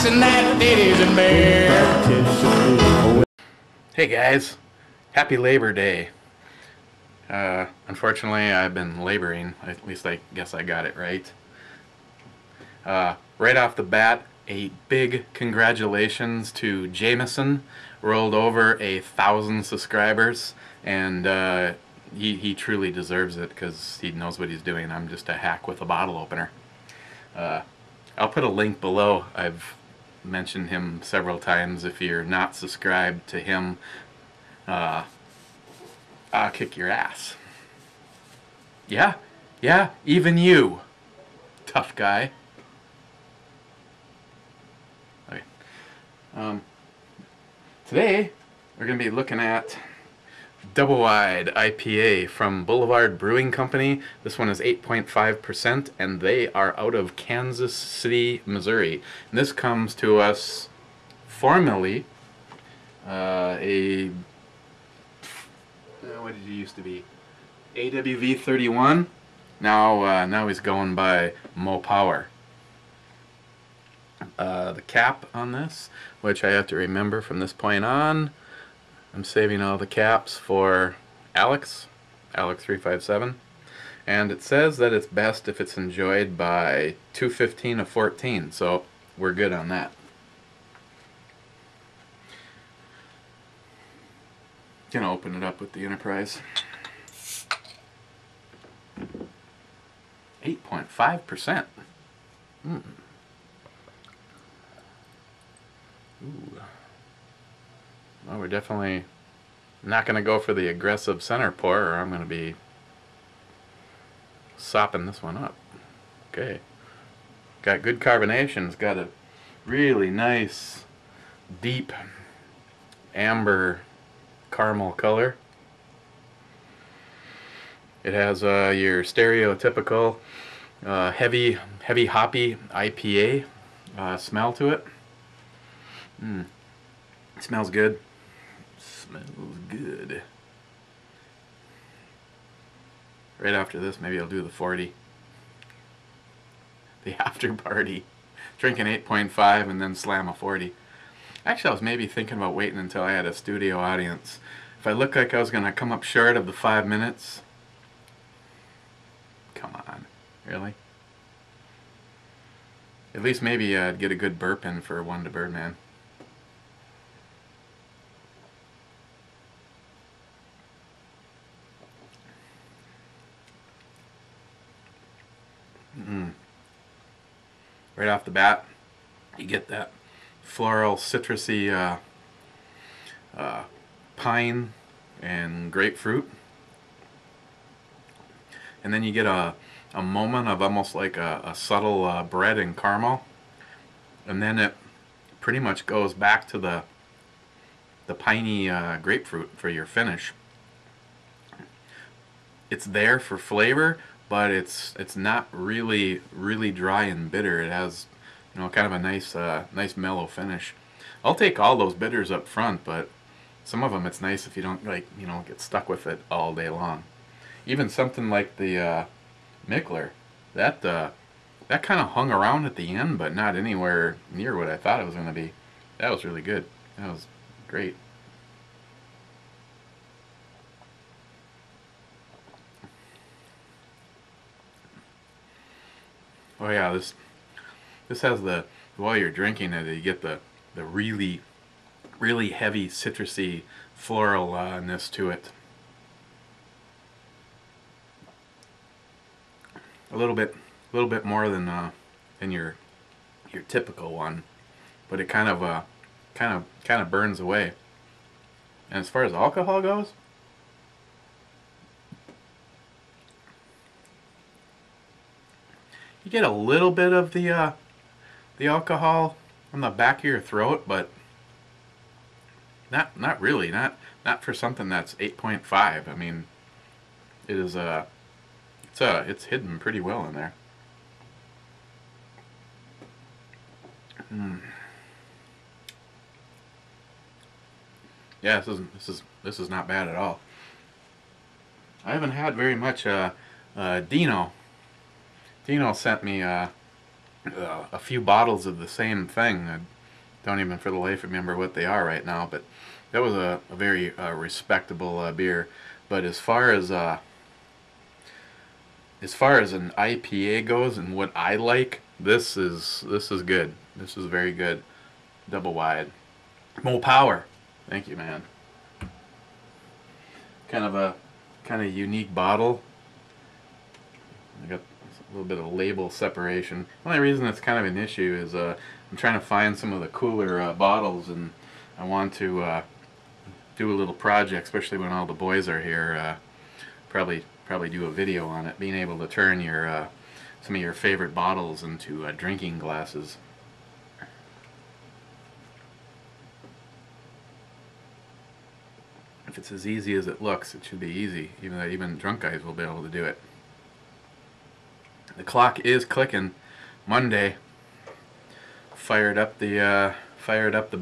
kissing that titties and beer. Hey guys, happy Labor Day. Unfortunately, I've been laboring. At least I guess I got it right. Right off the bat, a big congratulations to Jamison. Rolled over 1,000 subscribers, and he truly deserves it because he knows what he's doing. I'm just a hack with a bottle opener. I'll put a link below. I've mentioned him several times. If you're not subscribed to him, I'll kick your ass. Yeah, even you, tough guy. Okay. Today we're going to be looking at Double Wide IPA from Boulevard Brewing Company. This one is 8.5%, and they are out of Kansas City, Missouri. And this comes to us formerly what did it used to be? AWV 31. Now he's going by Mopower. The cap on this, which I have to remember from this point on, I'm saving all the caps for Alex 357, and it says that it's best if it's enjoyed by 215 of 14, so we're good on that. Gonna open it up with the Enterprise. 8.5%. Ooh. Well, we're definitely not going to go for the aggressive center pour, or I'm going to be sopping this one up. Okay. Got good carbonation. It's got a really nice, deep amber caramel color. It has your stereotypical heavy hoppy IPA smell to it. It smells good. Smells good. Right after this, maybe I'll do the 40. The after party. Drinking 8.5 and then slam a 40. Actually, I was maybe thinking about waiting until I had a studio audience. If I looked like I was going to come up short of the 5 minutes. Come on. Really? At least maybe I'd get a good burp in for one to Birdman. Right off the bat, you get that floral, citrusy pine and grapefruit. And then you get a moment of almost like a subtle bread and caramel. And then it pretty much goes back to the piney grapefruit for your finish. It's there for flavor, but it's not really dry and bitter. It has, you know, kind of a nice mellow finish. I'll take all those bitters up front, but some of them it's nice if you don't, like, you know, get stuck with it all day long. Even something like the Mickler, that kind of hung around at the end, but not anywhere near what I thought it was going to be. That was really good. That was great. Oh yeah, this has the, while you're drinking it, you get the really heavy citrusy floralness to it. A little bit more than your typical one, but it kind of burns away. And as far as alcohol goes, you get a little bit of the alcohol on the back of your throat, but not really, not for something that's 8.5. I mean, it is it's hidden pretty well in there. Yeah, this is not bad at all. I haven't had very much. Dino sent me a few bottles of the same thing. don't even for the life remember what they are right now, but that was a very respectable beer. But as far as an IPA goes and what I like, this is good. This is very good. Double wide. Mopower. Thank you, man. Kind of unique bottle. I got a little bit of label separation. The only reason it's kind of an issue is I'm trying to find some of the cooler bottles, and I want to do a little project, especially when all the boys are here. Probably do a video on it. Being able to turn your some of your favorite bottles into drinking glasses. If it's as easy as it looks, it should be easy. Even drunk guys will be able to do it. The clock is clicking. Monday. Fired up the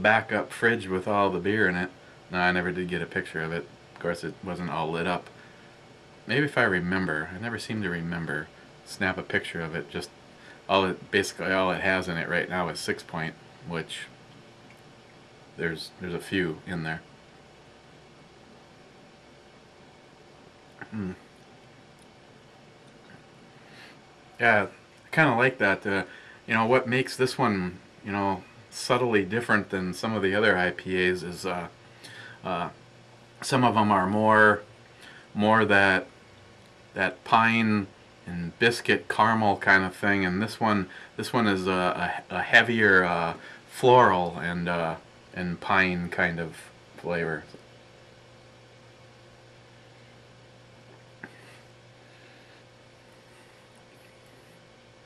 backup fridge with all the beer in it. No, I never did get a picture of it. Of course, it wasn't all lit up. Maybe if I remember, I never seem to remember. Snap a picture of it. Just basically all it has in it right now is 6 point, which there's a few in there. Yeah, I kind of like that. You know, what makes this one, you know, subtly different than some of the other IPAs is some of them are more that pine and biscuit caramel kind of thing, and this one is a heavier floral and pine kind of flavor.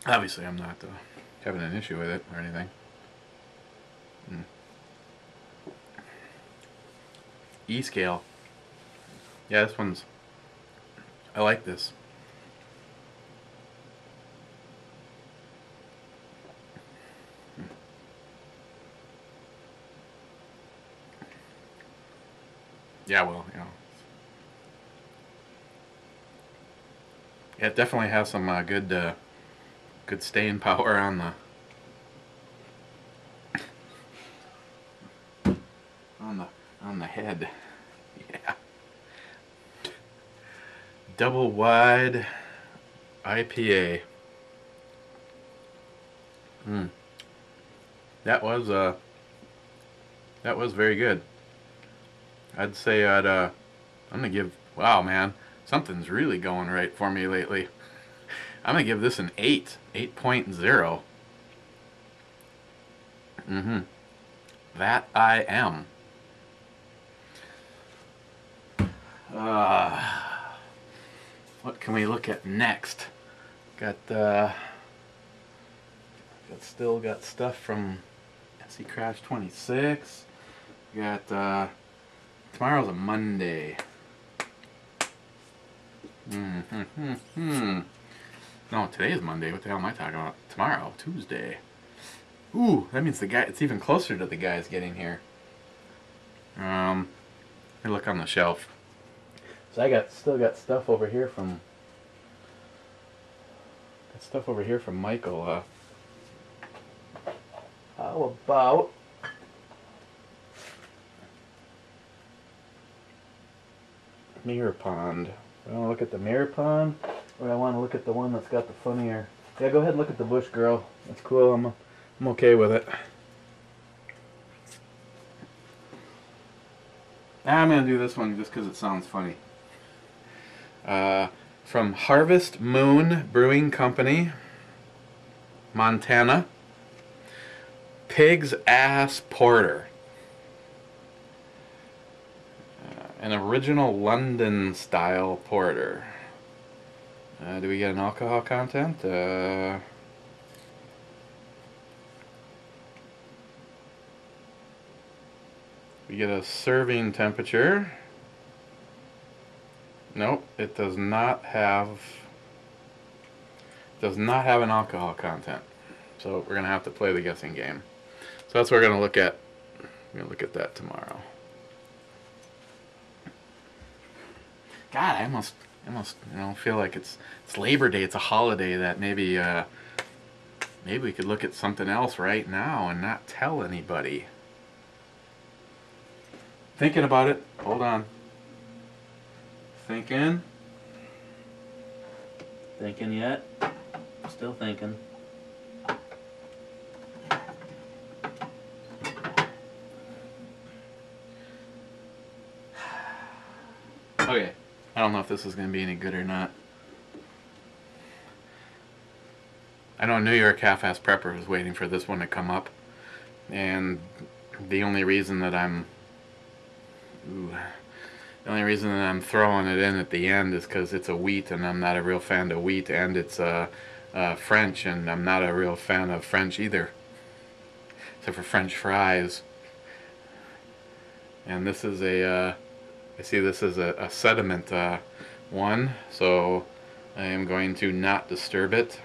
Obviously, I'm not having an issue with it or anything. E-scale. Yeah, this one's... I like this. Yeah, well, you know. Yeah, it definitely has some good staying power on the head. Yeah. Double wide IPA. That was very good. I'd say I'm gonna give, wow, man, something's really going right for me lately. I'm gonna give this an 8.0. That I am. What can we look at next? Still got stuff from SC Crash 26. Got tomorrow's a Monday. No, today is Monday. What the hell am I talking about? Tomorrow, Tuesday. Ooh, that means it's even closer to the guys getting here. Let me look on the shelf. So I still got stuff over here from Michael. How about mirror pond? I want to look at the mirror pond, or I want to look at the one that's got the funnier. Yeah, go ahead and look at the bush, girl. That's cool. I'm okay with it. I'm gonna do this one just because it sounds funny. From Harvest Moon Brewing Company, Montana. Pig's Ass Porter. An original London style porter. Do we get an alcohol content? We get a serving temperature. Nope, it does not have an alcohol content. So we're gonna have to play the guessing game. So that's what we're gonna look at. We're gonna look at that tomorrow. God, I almost feel like it's Labor Day. It's a holiday that maybe Maybe we could look at something else right now and not tell anybody. Thinking about it. Hold on. Thinking. Thinking yet? Still thinking. Okay. I don't know if this is going to be any good or not. I know New York Half-Ass Prepper was waiting for this one to come up. And the only reason that I'm throwing it in at the end is because it's a wheat, and I'm not a real fan of wheat, and it's French, and I'm not a real fan of French either, except for French fries. And this is I see this is a sediment one, so I am going to not disturb it.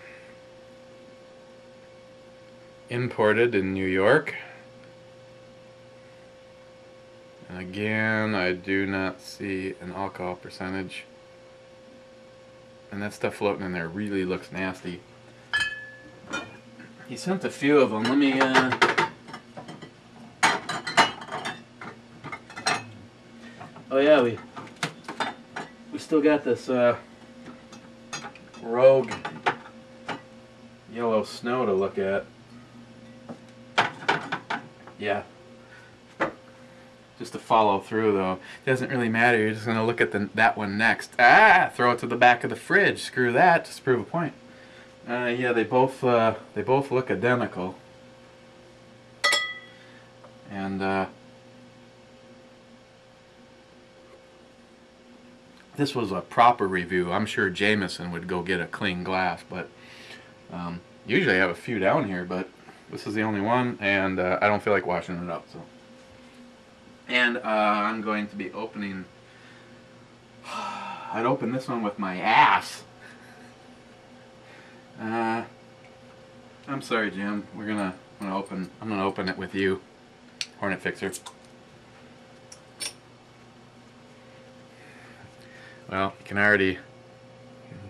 Imported in New York. And again, I do not see an alcohol percentage. And that stuff floating in there really looks nasty. He sent a few of them. Let me, Oh yeah, we still got this Rogue Yellow Snow to look at. Yeah. Just to follow through, though. It doesn't really matter. You're just going to look at that one next. Ah! Throw it to the back of the fridge. Screw that. Just to prove a point. Yeah, they both look identical. And this was a proper review. I'm sure Jamison would go get a clean glass, but usually I have a few down here, but this is the only one, and I don't feel like washing it up. So, and I'm going to be opening. I'd open this one with my ass. I'm sorry, Jim. I'm gonna open it with you, Hornet Fixer. Well, you can already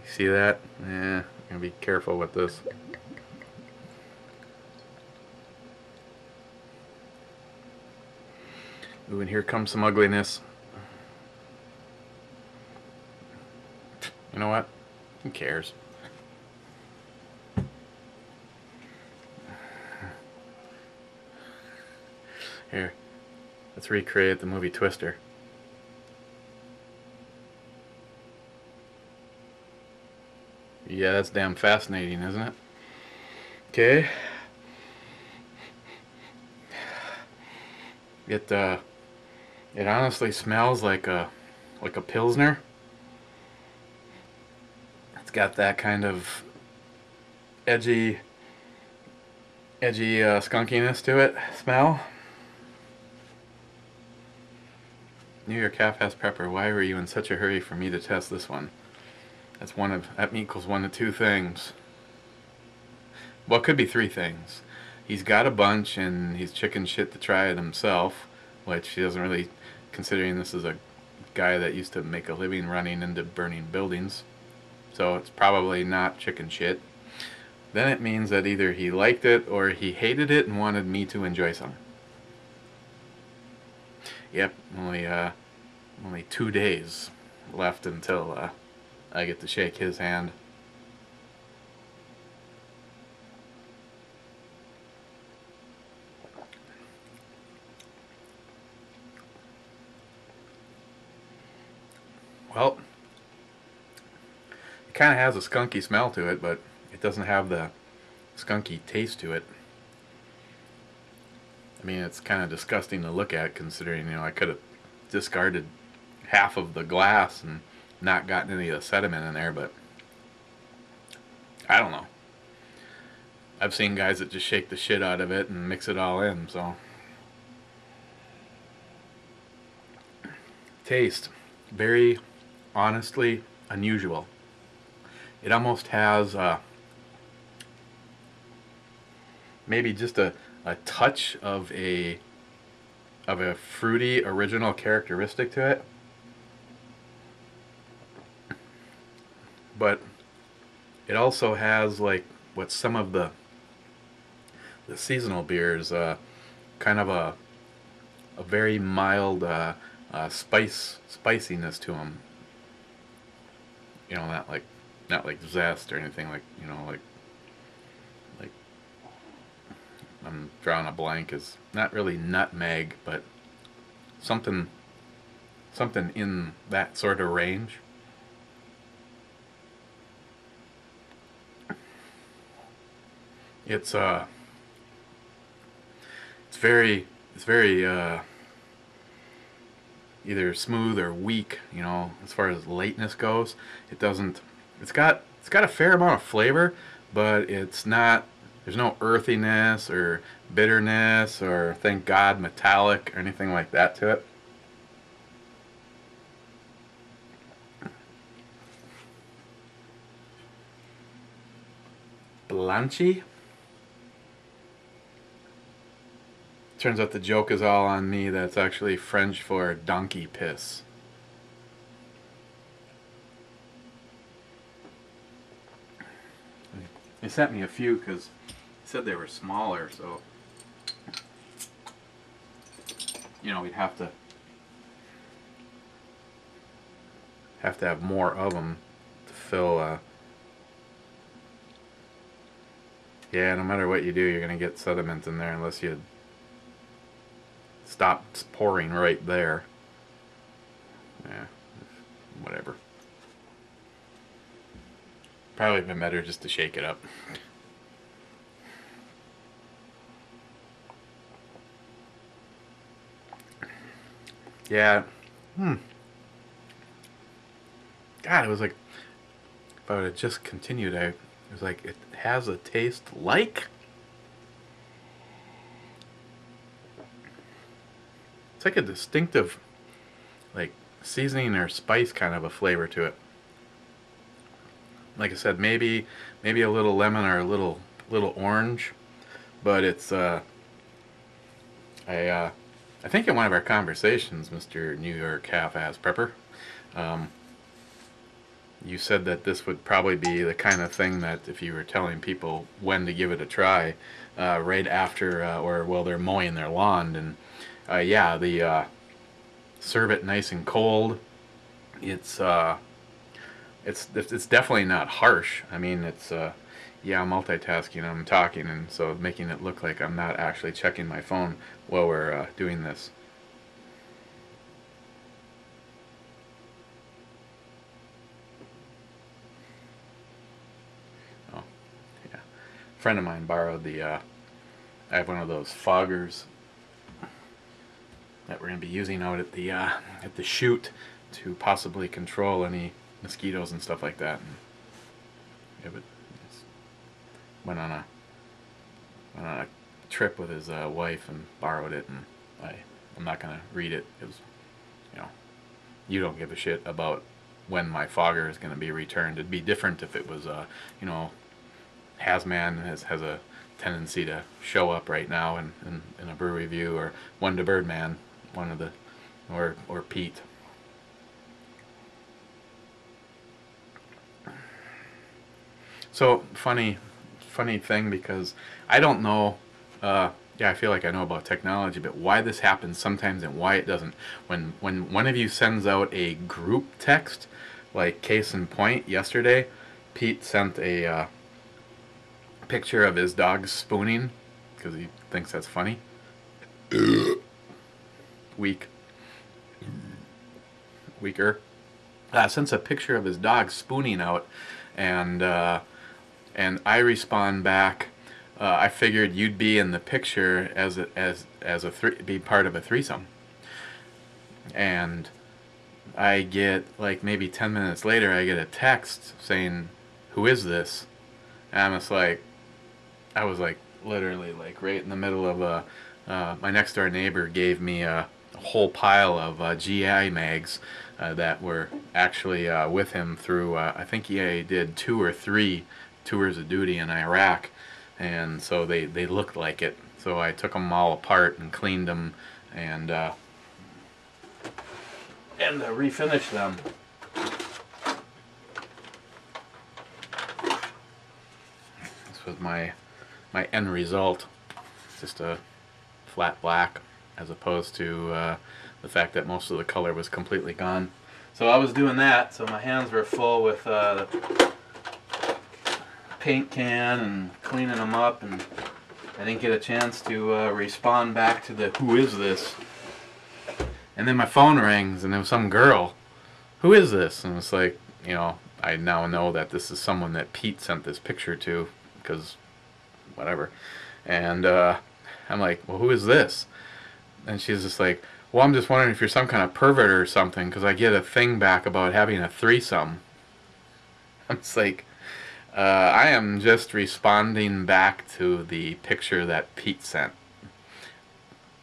see that. Yeah, I'm gonna be careful with this. Ooh, and here comes some ugliness. You know what? Who cares? Here, let's recreate the movie Twister. Yeah, that's damn fascinating, isn't it? Okay. It honestly smells like a Pilsner. It's got that kind of edgy skunkiness to it. Smell. New York Half-Ass Prepper, why were you in such a hurry for me to test this one? That equals one of two things. Well, it could be three things. He's got a bunch and he's chicken shit to try it himself, which he doesn't really, considering this is a guy that used to make a living running into burning buildings. So it's probably not chicken shit. Then it means that either he liked it or he hated it and wanted me to enjoy some. Yep, only 2 days left until I get to shake his hand. Well, it kind of has a skunky smell to it, but it doesn't have the skunky taste to it. I mean, it's kind of disgusting to look at, considering, I could have discarded half of the glass and not gotten any of the sediment in there, but I don't know. I've seen guys that just shake the shit out of it and mix it all in, so. Taste. Very honestly unusual. It almost has maybe just a touch of a fruity original characteristic to it, but it also has like what some of the the seasonal beers, kind of a very mild spiciness to them. You know, not like zest or anything, like, you know, like I'm drawing a blank, is not really nutmeg, but something in that sort of range. It's very either smooth or weak, you know, as far as lateness goes. It doesn't. It's got a fair amount of flavor, but it's not. There's no earthiness or bitterness or, thank God, metallic or anything like that to it. Blanche. Turns out the joke is all on me. That's actually French for donkey piss. They sent me a few because they said they were smaller, so you know, we'd have to have more of them to fill. Yeah, no matter what you do, you're gonna get sediment in there unless you stop pouring right there. Yeah, whatever. Probably been better just to shake it up. Yeah. God, it was like, if I would have just continued, it was like, it has a taste like. It's like a distinctive, like, seasoning or spice kind of a flavor to it. Like I said, maybe a little lemon or a little orange, but it's I think in one of our conversations, Mr. New York Half-Ass Prepper, you said that this would probably be the kind of thing that if you were telling people when to give it a try, right after or while they're mowing their lawn, and yeah, the serve it nice and cold. It's definitely not harsh. I mean, it's yeah, I'm multitasking, I'm talking, and so making it look like I'm not actually checking my phone while we're doing this. Oh, yeah. A friend of mine borrowed the. I have one of those foggers that we're going to be using out at the chute to possibly control any mosquitoes and stuff like that. And yeah, but went on a trip with his wife and borrowed it, and I'm not gonna read it. It was, you know, you don't give a shit about when my fogger is gonna be returned. It'd be different if it was you know, Hazman has a tendency to show up right now in a brew review, or One to Birdman, one of the, or Pete. So funny thing, because I don't know, yeah, I feel like I know about technology, but why this happens sometimes and why it doesn't. When one of you sends out a group text, like case in point, yesterday, Pete sent a picture of his dog spooning, because he thinks that's funny. Weaker. Sends a picture of his dog spooning out, and I respond back. I figured you'd be in the picture be part of a threesome. And I get, like, maybe 10 minutes later, I get a text saying, "Who is this?" And I'm just like, I was like literally like right in the middle of my next door neighbor gave me a whole pile of GI mags that were actually with him through, I think he did 2 or 3 tours of duty in Iraq, and so they looked like it. So I took them all apart and cleaned them and refinished them. This was my end result. just a flat black, as opposed to the fact that most of the color was completely gone. So I was doing that, so my hands were full with the paint can and cleaning them up, and I didn't get a chance to respond back to the "who is this?" And then my phone rings, and there was some girl. "Who is this?" And it's like, you know, I now know that this is someone that Pete sent this picture to, because whatever. And I'm like, "Well, who is this?" And she's just like, "Well, I'm just wondering if you're some kind of pervert or something, because I get a thing back about having a threesome." I'm just like, I am just responding back to the picture that Pete sent.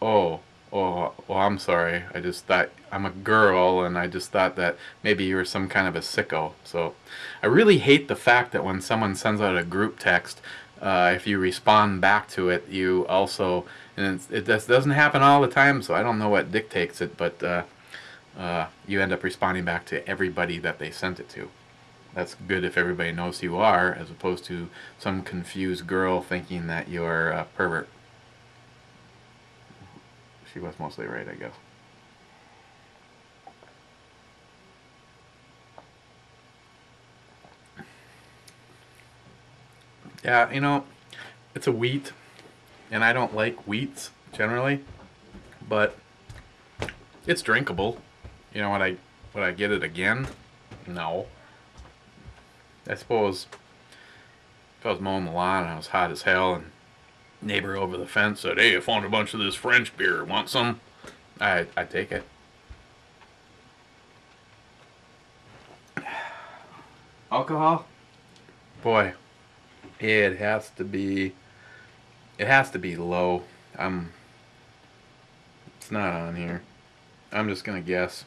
Oh, well, I'm sorry. I just thought I'm a girl, and I just thought that maybe you were some kind of a sicko. So I really hate the fact that when someone sends out a group text, if you respond back to it, you also, and it just doesn't happen all the time, so I don't know what dictates it, but you end up responding back to everybody that they sent it to. That's good if everybody knows who you are, as opposed to some confused girl thinking that you're a pervert. She was mostly right, I guess. Yeah, you know, it's a wheat, and I don't like wheats generally, but it's drinkable. You know, would I get it again? No. I suppose if I was mowing the lawn and I was hot as hell, and neighbor over the fence said, "Hey, I found a bunch of this French beer. Want some?" I'd take it. Alcohol? Boy, it has to be low. It's not on here. I'm just gonna guess.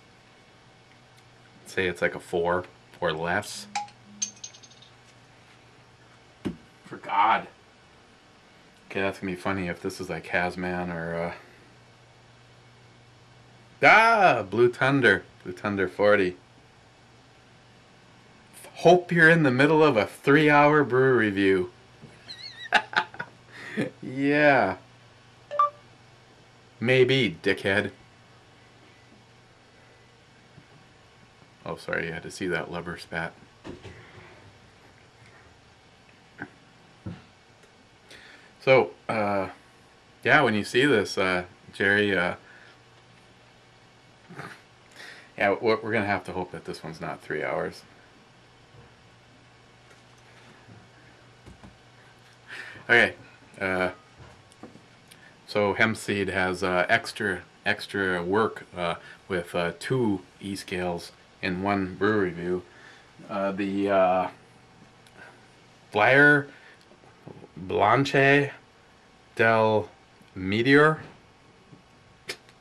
Say it's like a 4 or less. For God. Okay, that's gonna be funny if this is like Hazman or Blue Thunder 40. Hope you're in the middle of a 3-hour brew review. Yeah. Maybe, dickhead. Oh, sorry, you had to see that rubber spat. So, yeah, when you see this, Jerry, yeah, we're going to have to hope that this one's not 3 hours. Okay, so HempSeed has extra work with 2 e-scales in 1 brew review. The Blanche de Meteor.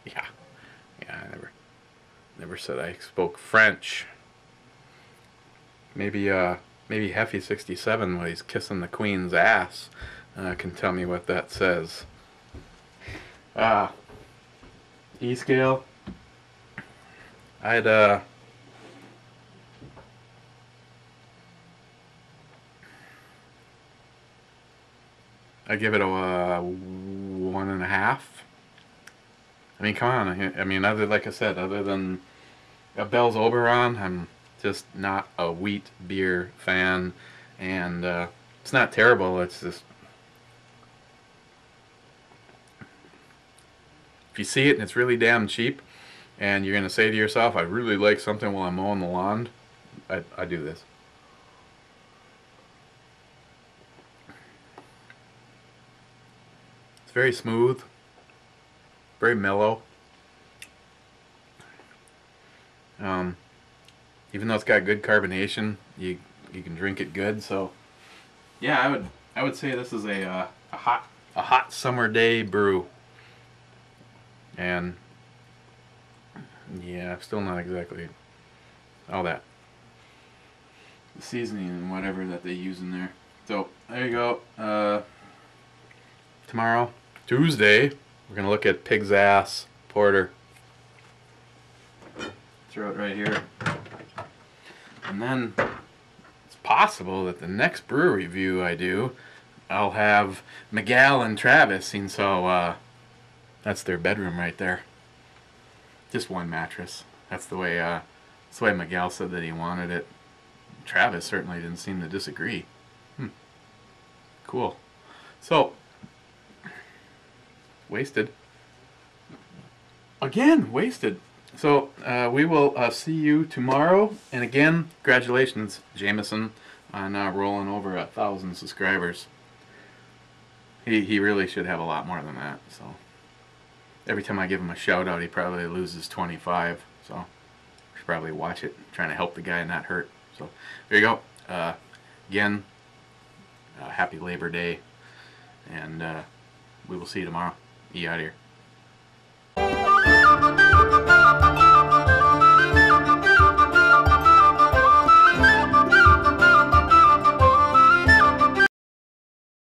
Yeah, I never said I spoke French. Maybe Heffy 67, when he's kissing the Queen's ass, can tell me what that says. E-scale. I give it a 1.5. I mean, come on. I mean, like I said, other than a Bell's Oberon, I'm just not a wheat beer fan, and it's not terrible. It's just, if you see it and it's really damn cheap, and you're gonna say to yourself, "I really like something while I'm mowing the lawn," I do this. It's very smooth, very mellow. Even though it's got good carbonation, you can drink it good. So, yeah, I would say this is a hot summer day brew. And yeah, still not exactly all that seasoning and whatever that they use in there. So there you go. Tomorrow, Tuesday, we're gonna look at Pig's Ass Porter. Throw it right here. And then it's possible that the next brew review I do I'll have Miguel and Travis, and so that's their bedroom right there. Just one mattress. That's the way Miguel said that he wanted it. Travis certainly didn't seem to disagree. Cool. So, wasted. Again, wasted. So, we will see you tomorrow. And again, congratulations, Jamison, on rolling over 1,000 subscribers. He really should have a lot more than that. So, every time I give him a shout out, he probably loses 25. So, I should probably watch it, trying to help the guy not hurt. So, there you go. Again, happy Labor Day. And we will see you tomorrow. Out here.